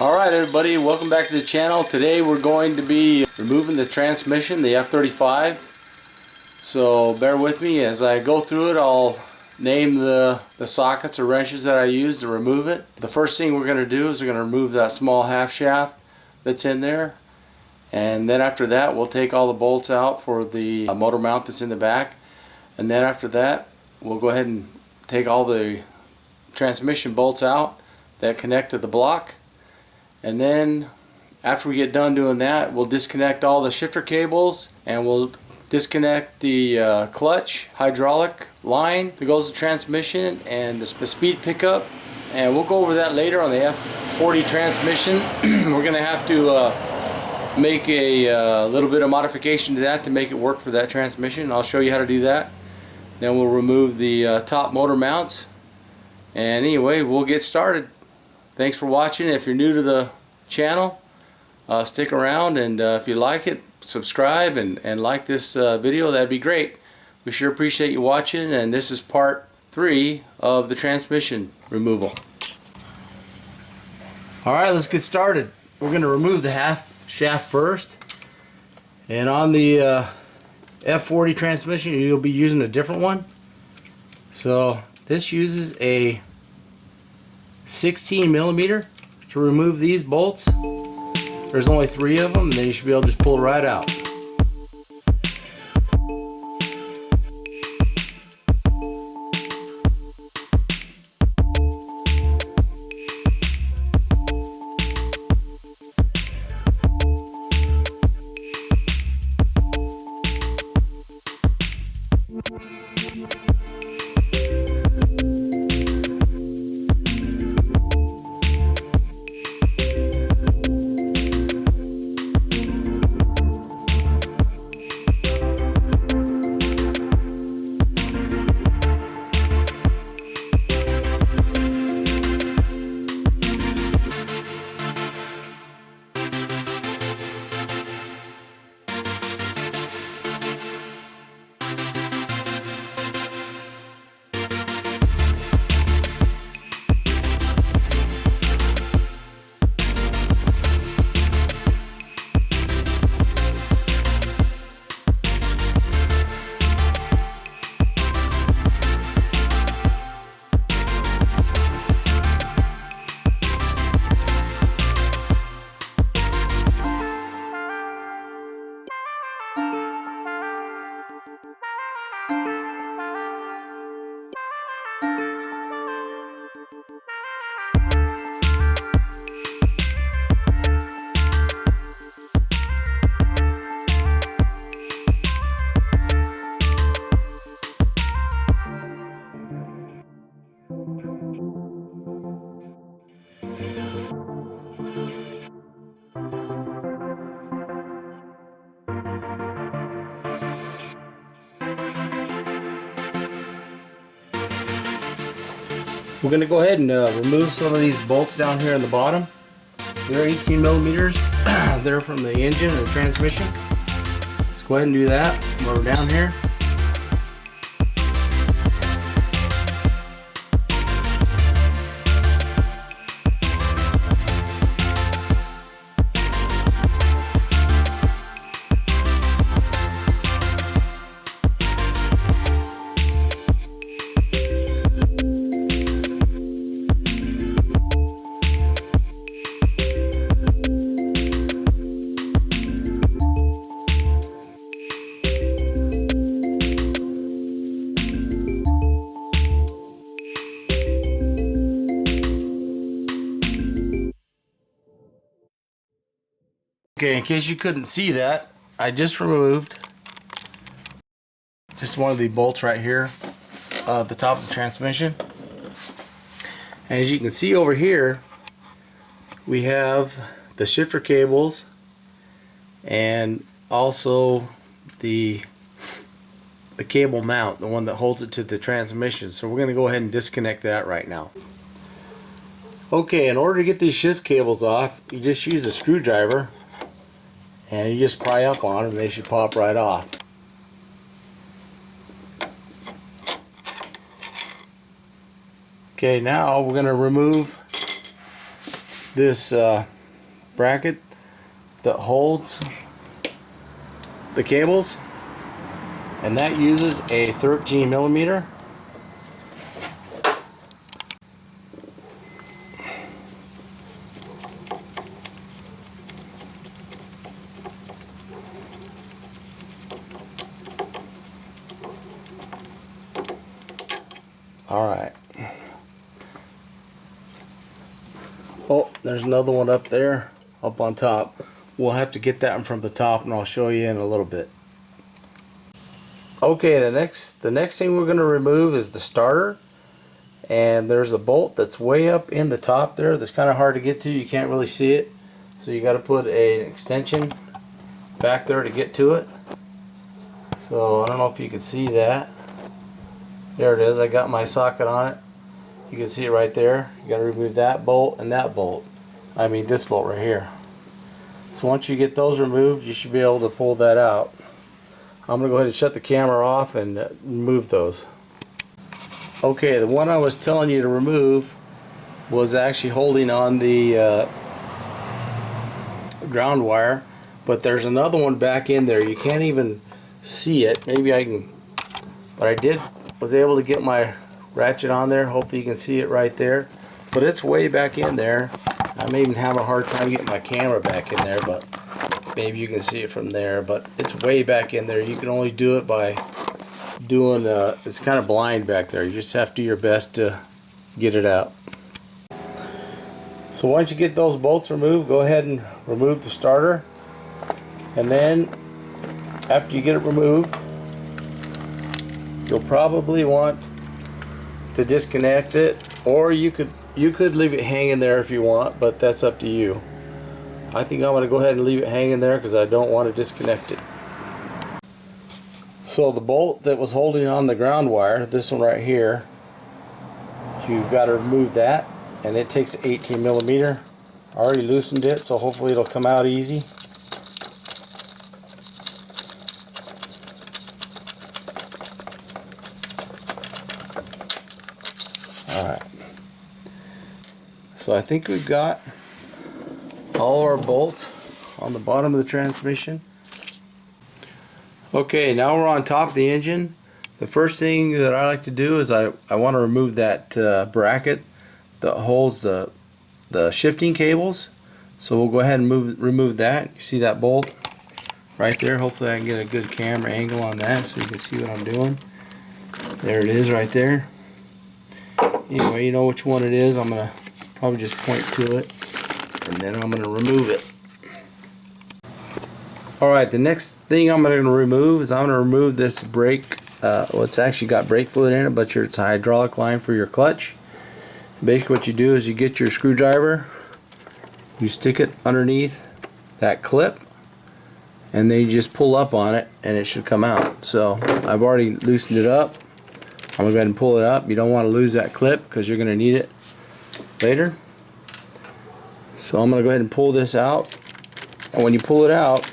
Alright everybody, welcome back to the channel. Today we're going to be removing the transmission, the F35. So bear with me as I go through it. I'll name the sockets or wrenches that I use to remove it. The first thing we're going to do is we're going to remove that small half shaft that's in there. And then after that we'll take all the bolts out for the motor mount that's in the back. And then after that we'll go ahead and take all the transmission bolts out that connect to the block. And then after we get done doing that, we'll disconnect all the shifter cables and we'll disconnect the clutch hydraulic line that goes to transmission and the speed pickup, and we'll go over that later on the F40 transmission. We're going to have to make a little bit of modification to that to make it work for that transmission. I'll show you how to do that. Then we'll remove the top motor mounts, and anyway, we'll get started. Thanks for watching. If you're new to the channel, stick around, and if you like it, subscribe and like this video. That'd be great. We sure appreciate you watching, and this is part 3 of the transmission removal. Alright, let's get started. We're going to remove the half shaft first, and on the F40 transmission you'll be using a different one. So this uses a 16 millimeter to remove these bolts. There's only 3 of them, and then you should be able to just pull it right out. We're going to go ahead and remove some of these bolts down here in the bottom. They're 18 millimeters. They're from the engine and the transmission. Let's go ahead and do that while we're down here. Okay, in case you couldn't see that, I just removed just one of the bolts right here at the top of the transmission. And as you can see over here, we have the shifter cables and also the cable mount, the one that holds it to the transmission. So we're going to go ahead and disconnect that right now. Okay, in order to get these shift cables off, you just use a screwdriver and you just pry up on them and they should pop right off. Okay, now we're going to remove this bracket that holds the cables, and that uses a 13 millimeter. Alright. Oh, there's another one up there, up on top. We'll have to get that one from the top, and I'll show you in a little bit. Okay, the next thing we're going to remove is the starter. And there's a bolt that's way up in the top there that's kind of hard to get to. You can't really see it. So you got to put an extension back there to get to it. So I don't know if you can see that. There it is. I got my socket on it. You can see it right there. You got to remove that bolt and that bolt. I mean this bolt right here. So once you get those removed, you should be able to pull that out. I'm going to go ahead and shut the camera off and remove those. Okay, the one I was telling you to remove was actually holding on the ground wire, but there's another one back in there. You can't even see it. Maybe I can, but I was able to get my ratchet on there. Hopefully you can see it right there, but it's way back in there. I may even have a hard time getting my camera back in there, but maybe you can see it from there. But it's way back in there. You can only do it by doing it's kind of blind back there. You just have to do your best to get it out. So once you get those bolts removed, go ahead and remove the starter, and then after you get it removed, you'll probably want to disconnect it, or you could leave it hanging there if you want, but that's up to you. I think I'm going to go ahead and leave it hanging there because I don't want to disconnect it. So the bolt that was holding on the ground wire, this one right here, you've got to remove that, and it takes 18 millimeter. I already loosened it, so hopefully it'll come out easy. Alright. So I think we've got all our bolts on the bottom of the transmission. Okay, now we're on top of the engine. The first thing that I like to do is I want to remove that bracket that holds the shifting cables. So we'll go ahead and remove that. You see that bolt right there? Hopefully I can get a good camera angle on that so you can see what I'm doing. There it is right there. Anyway, you know which one it is. I'm going to probably just point to it, and then I'm going to remove it. Alright, the next thing I'm going to remove is I'm going to remove this brake. Well, it's actually got brake fluid in it, but it's a hydraulic line for your clutch. Basically what you do is you get your screwdriver, you stick it underneath that clip, and then you just pull up on it and it should come out. So I've already loosened it up. I'm going to go ahead and pull it up. You don't want to lose that clip because you're going to need it later. So I'm going to go ahead and pull this out, and when you pull it out,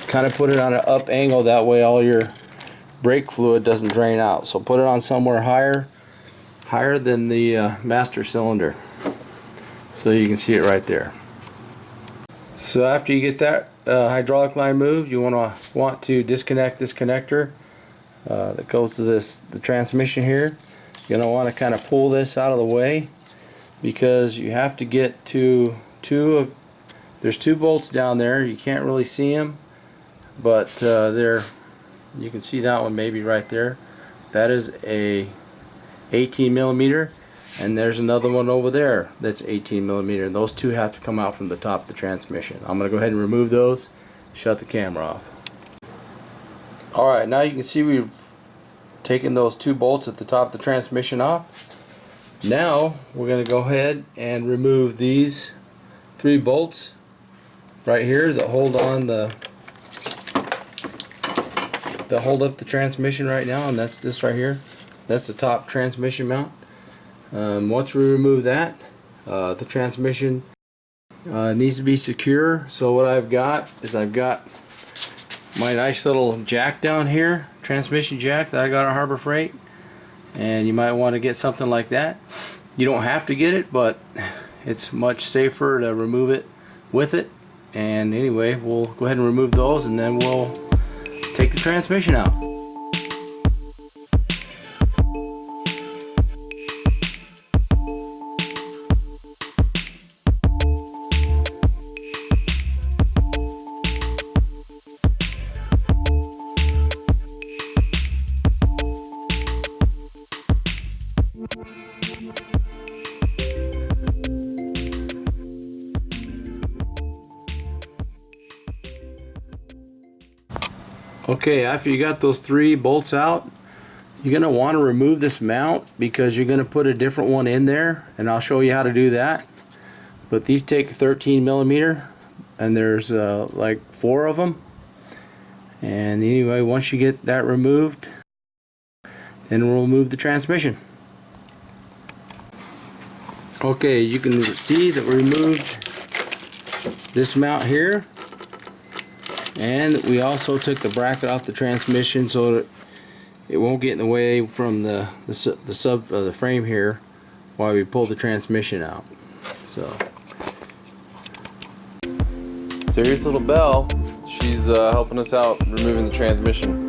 kind of put it on an up angle, that way all your brake fluid doesn't drain out. So put it on somewhere higher than the master cylinder, so you can see it right there. So after you get that hydraulic line moved, you want to disconnect this connector that goes to the transmission here. You're going to want to kind of pull this out of the way, because you have to get to there's two bolts down there. You can't really see them, but there, you can see that one maybe right there. That is a 18 millimeter, and there's another one over there that's 18 millimeter, and those two have to come out from the top of the transmission. I'm going to go ahead and remove those, shut the camera off. Alright, now you can see we've taken those two bolts at the top of the transmission off. Now we're going to go ahead and remove these three bolts right here that hold on that hold up the transmission right now, and that's this right here. That's the top transmission mount. Once we remove that, the transmission needs to be secure. So what I've got is I've got my nice little jack down here, transmission jack that I got at Harbor Freight, and you might want to get something like that. You don't have to get it, but It's much safer to remove it with it. And anyway, we'll go ahead and remove those, and then we'll take the transmission out. Okay, after you got those 3 bolts out, you're going to want to remove this mount because you're going to put a different one in there, and I'll show you how to do that. But these take 13mm, and there's like 4 of them. And anyway, once you get that removed, then we'll remove the transmission. Okay, you can see that we removed this mount here. And we also took the bracket off the transmission so that it won't get in the way from the frame here while we pull the transmission out. So here's little Belle. She's helping us out removing the transmission.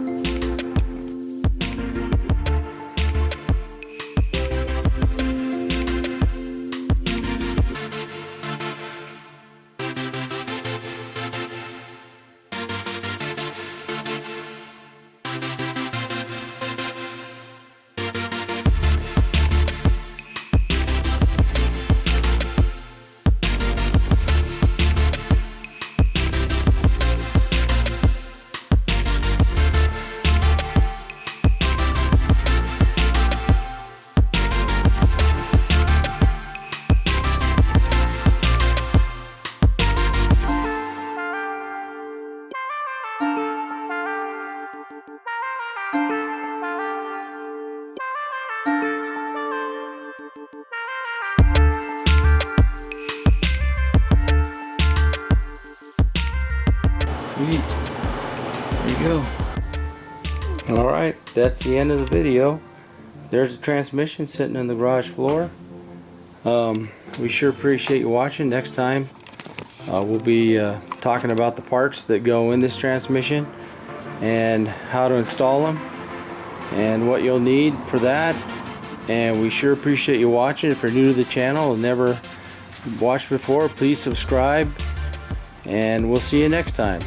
Sweet. There you go. Alright, that's the end of the video. There's the transmission sitting in the garage floor. We sure appreciate you watching. Next time we'll be talking about the parts that go in this transmission and how to install them and what you'll need for that. And we sure appreciate you watching. If you're new to the channel and never watched before, please subscribe, and we'll see you next time.